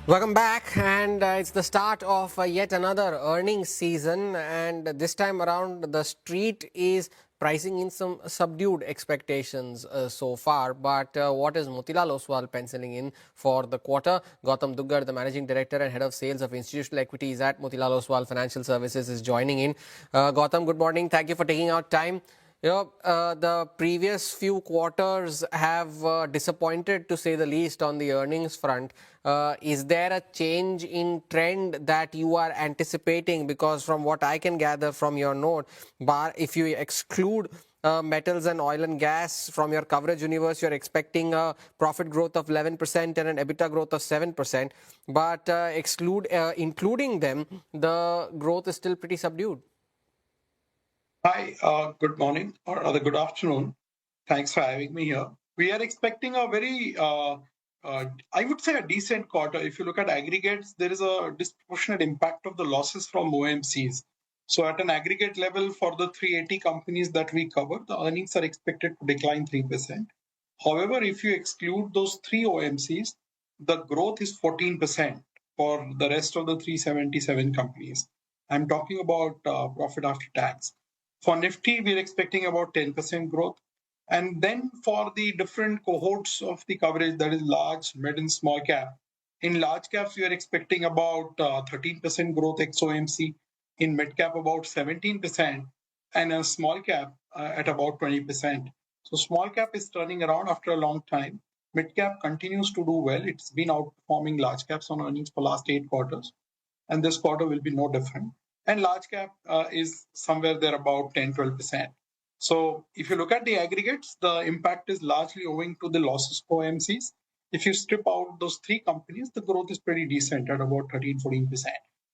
Welcome back, and it's the start of yet another earnings season, and this time around the street is pricing in some subdued expectations so far. But what is Motilal Oswal penciling in for the quarter? Gautam Duggad, the Managing Director and Head of Sales of Institutional Equities at Motilal Oswal Financial Services, is joining in. Gautam, good morning. Thank you for taking out time. The previous few quarters have disappointed, to say the least, on the earnings front. Is there a change in trend that you are anticipating? Because from what I can gather from your note, if you exclude metals and oil and gas from your coverage universe, you're expecting a profit growth of 11% and an EBITDA growth of 7%. But including them, the growth is still pretty subdued. Hi, good morning or rather good afternoon. Thanks for having me here. We are expecting a very, I would say, a decent quarter. If you look at aggregates, there is a disproportionate impact of the losses from OMCs. So, at an aggregate level, for the 380 companies that we cover, the earnings are expected to decline 3%. However, if you exclude those three OMCs, the growth is 14% for the rest of the 377 companies. I'm talking about profit after tax. For Nifty, we're expecting about 10% growth. And then for the different cohorts of the coverage, that is large, mid, and small cap. In large caps, we are expecting about 13% growth ex OMC. In mid cap, about 17%. And a small cap at about 20%. So small cap is turning around after a long time. Mid cap continues to do well. It's been outperforming large caps on earnings for last 8 quarters. And this quarter will be no different. And large cap is somewhere there about 10-12%. So if you look at the aggregates, the impact is largely owing to the losses for OMCs. If you strip out those three companies, the growth is pretty decent at about 13-14%.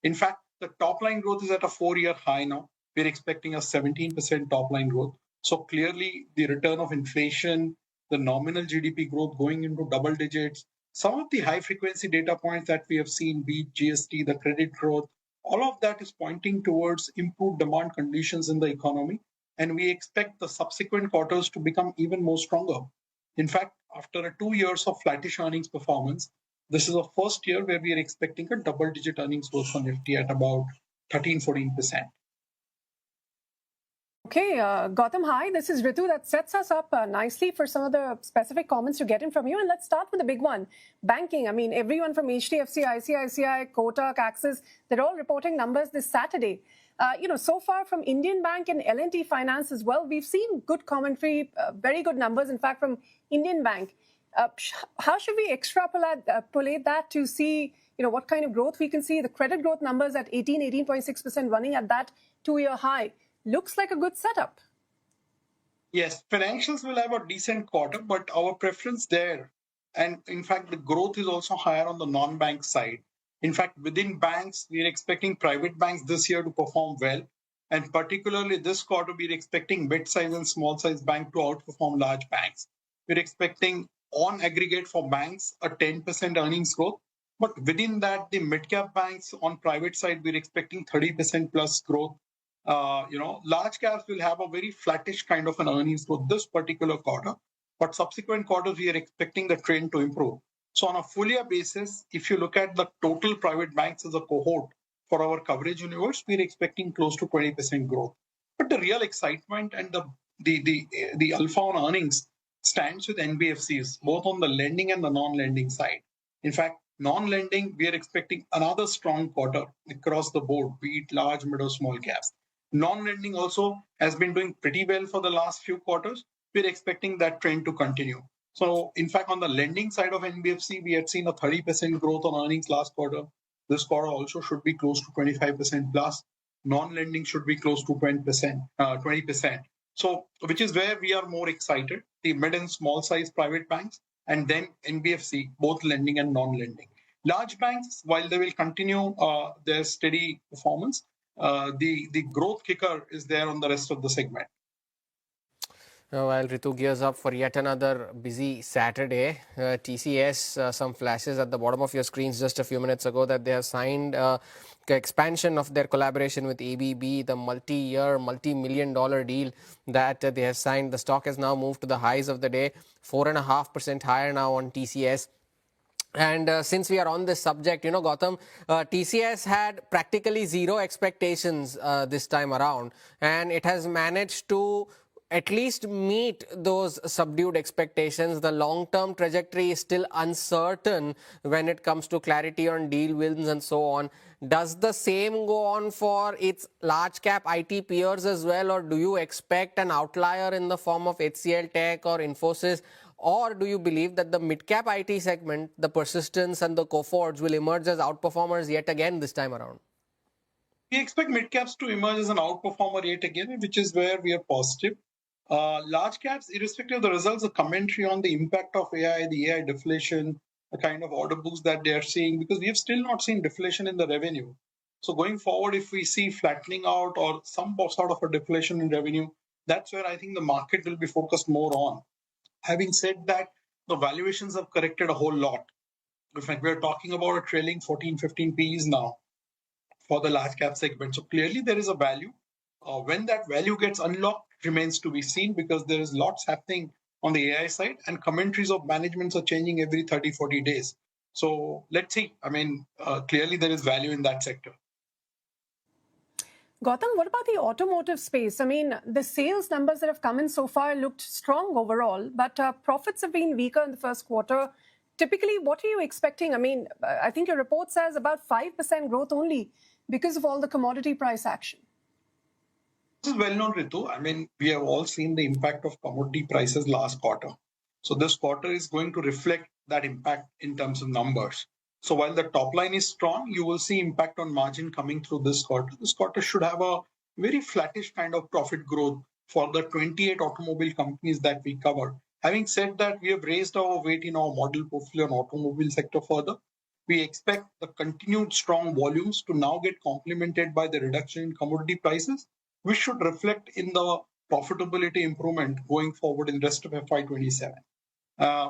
In fact, the top line growth is at a 4-year high now. We're expecting a 17% top line growth. So clearly, the return of inflation, the nominal GDP growth going into double digits, some of the high frequency data points that we have seen, be it GST, the credit growth, all of that is pointing towards improved demand conditions in the economy. And we expect the subsequent quarters to become even more stronger. In fact, after 2 years of flattish earnings performance, this is the first year where we are expecting a double-digit earnings growth for Nifty at about 13-14%. Okay, Gautam, hi. This is Ritu. That sets us up nicely for some of the specific comments to get in from you. And let's start with the big one, banking. I mean, everyone from HDFC, ICICI, Kotak, Axis, they're all reporting numbers this Saturday. So far from Indian Bank and L&T Finance as well, we've seen good commentary, very good numbers, in fact, from Indian Bank. How should we extrapolate that to see, what kind of growth we can see? The credit growth numbers at 18.6% running at that 2-year high. Looks like a good setup. Yes, financials will have a decent quarter, but our preference there, and in fact, the growth is also higher on the non-bank side. In fact, within banks, we're expecting private banks this year to perform well. And particularly this quarter, we're expecting mid-size and small-size bank to outperform large banks. We're expecting on aggregate for banks a 10% earnings growth. But within that, the mid-cap banks on private side, we're expecting 30% plus growth. Large caps will have a very flattish kind of an earnings growth this particular quarter, but subsequent quarters we are expecting the trend to improve. So on a full year basis, if you look at the total private banks as a cohort for our coverage universe, we're expecting close to 20% growth. But the real excitement and the alpha on earnings stands with NBFCs, both on the lending and the non-lending side. In fact, non-lending, we are expecting another strong quarter across the board, be it large, mid, or small caps. Non-lending also has been doing pretty well for the last few quarters. We're expecting that trend to continue. So, in fact, on the lending side of NBFC, we had seen a 30% growth on earnings last quarter. This quarter also should be close to 25% plus. Non-lending should be close to 20%. So, which is where we are more excited, the mid and small size private banks, and then NBFC, both lending and non-lending. Large banks, while they will continue their steady performance, the growth kicker is there on the rest of the segment. While Ritu gears up for yet another busy Saturday, TCS, some flashes at the bottom of your screens just a few minutes ago that they have signed expansion of their collaboration with ABB, the multi-year, multi-million-dollar deal that they have signed. The stock has now moved to the highs of the day, 4.5% higher now on TCS. And since we are on this subject, Gautam, TCS had practically zero expectations this time around, and it has managed to at least meet those subdued expectations. The long-term trajectory is still uncertain when it comes to clarity on deal wins and so on. Does the same go on for its large cap IT peers as well, or do you expect an outlier in the form of HCL Tech or Infosys? Or do you believe that the mid-cap IT segment, the persistence and the cohorts will emerge as outperformers yet again this time around? We expect mid caps to emerge as an outperformer yet again, which is where we are positive. Large caps, irrespective of the results, a commentary on the impact of AI, the AI deflation, the kind of order books that they are seeing, because we have still not seen deflation in the revenue. So going forward, if we see flattening out or some sort of a deflation in revenue, that's where I think the market will be focused more on. Having said that, the valuations have corrected a whole lot. In fact, we're talking about a trailing 14, 15 Ps now for the large cap segment. So clearly there is a value. When that value gets unlocked remains to be seen, because there is lots happening on the AI side, and commentaries of managements are changing every 30, 40 days. So let's see. I mean, clearly there is value in that sector. Gautam, what about the automotive space? I mean, the sales numbers that have come in so far looked strong overall, but profits have been weaker in the first quarter. Typically, what are you expecting? I mean, I think your report says about 5% growth only because of all the commodity price action. This is well known, Ritu. I mean, we have all seen the impact of commodity prices last quarter. So this quarter is going to reflect that impact in terms of numbers. So while the top line is strong, you will see impact on margin coming through this quarter. This quarter should have a very flattish kind of profit growth for the 28 automobile companies that we cover. Having said that, we have raised our weight in our model portfolio and automobile sector further. We expect the continued strong volumes to now get complemented by the reduction in commodity prices, which should reflect in the profitability improvement going forward in the rest of FY27.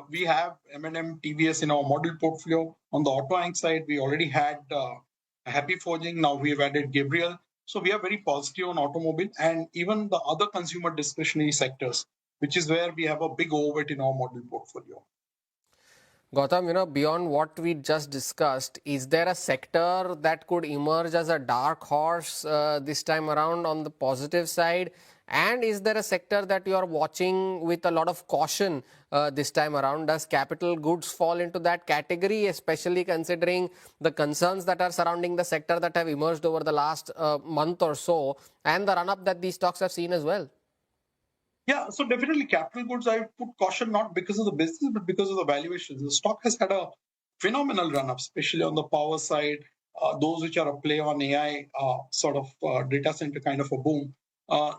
We have M&M, TVS in our model portfolio. On the auto anch side, we already had Happy Forging. Now we have added Gabriel. So we are very positive on automobile and even the other consumer discretionary sectors, which is where we have a big overweight in our model portfolio. Gautam, beyond what we just discussed, is there a sector that could emerge as a dark horse this time around on the positive side? And is there a sector that you are watching with a lot of caution this time around? Does capital goods fall into that category, especially considering the concerns that are surrounding the sector that have emerged over the last month or so, and the run-up that these stocks have seen as well? Yeah, so definitely capital goods, I put caution not because of the business, but because of the valuations. The stock has had a phenomenal run-up, especially on the power side, those which are a play on AI, data center kind of a boom.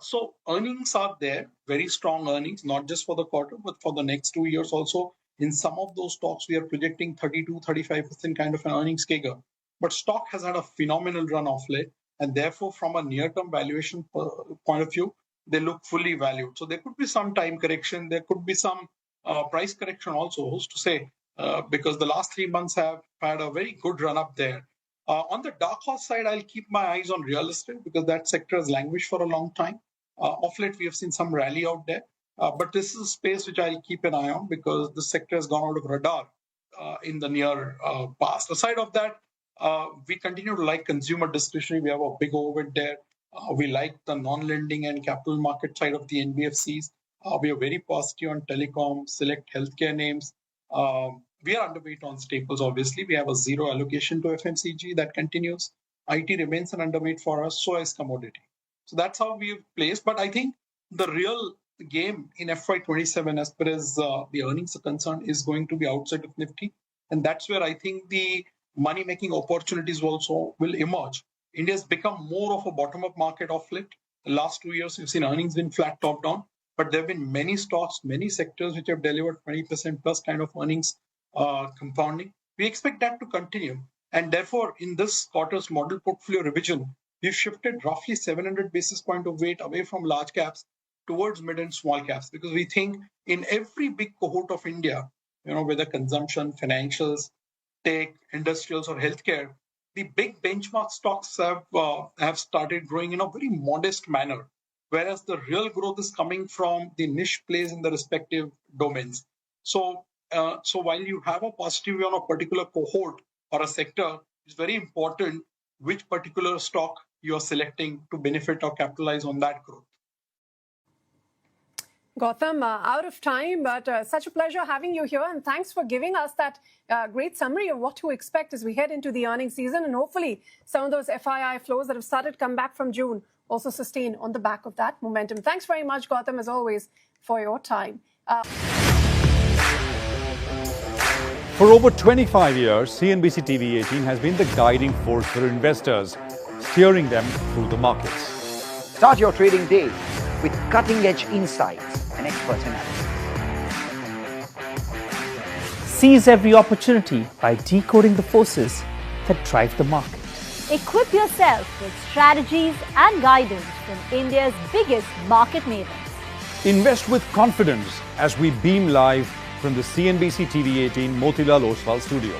So earnings are there, very strong earnings, not just for the quarter, but for the next 2 years also. In some of those stocks, we are projecting 32-35% kind of an earnings CAGR. But stock has had a phenomenal run of late, and therefore, from a near-term valuation point of view, they look fully valued. So there could be some time correction. There could be some price correction also, who's to say, because the last 3 months have had a very good run up there. On the dark horse side, I'll keep my eyes on real estate because that sector has languished for a long time. Of late, we have seen some rally out there. But this is a space which I'll keep an eye on because the sector has gone out of radar in the near past. Aside of that, we continue to like consumer discretionary. We have a big overweight there. We like the non-lending and capital market side of the NBFCs. We are very positive on telecom, select healthcare names. We are underweight on staples, obviously. We have a zero allocation to FMCG that continues. IT remains an underweight for us, so is commodity. So that's how we've placed. But I think the real game in FY27, as far as the earnings are concerned, is going to be outside of Nifty. And that's where I think the money-making opportunities also will emerge. India has become more of a bottom-up market of late. The last 2 years, we've seen earnings been flat top-down, but there have been many stocks, many sectors which have delivered 20% plus kind of earnings compounding. We expect that to continue. And therefore, in this quarter's model portfolio revision, we've shifted roughly 700 basis point of weight away from large caps towards mid and small caps, because we think in every big cohort of India, whether consumption, financials, tech, industrials, or healthcare, the big benchmark stocks have started growing in a very modest manner, whereas the real growth is coming from the niche plays in the respective domains. So So while you have a positive view on a particular cohort or a sector, it's very important which particular stock you're selecting to benefit or capitalize on that growth. Gautam, out of time, but such a pleasure having you here. And thanks for giving us that great summary of what to expect as we head into the earnings season. And hopefully some of those FII flows that have started come back from June also sustain on the back of that momentum. Thanks very much, Gautam, as always, for your time. For over 25 years, CNBC TV18 has been the guiding force for investors, steering them through the markets. Start your trading day with cutting-edge insights and expert analysis. Seize every opportunity by decoding the forces that drive the market. Equip yourself with strategies and guidance from India's biggest market mavens. Invest with confidence as we beam live from the CNBC TV18 Motilal Oswal studio.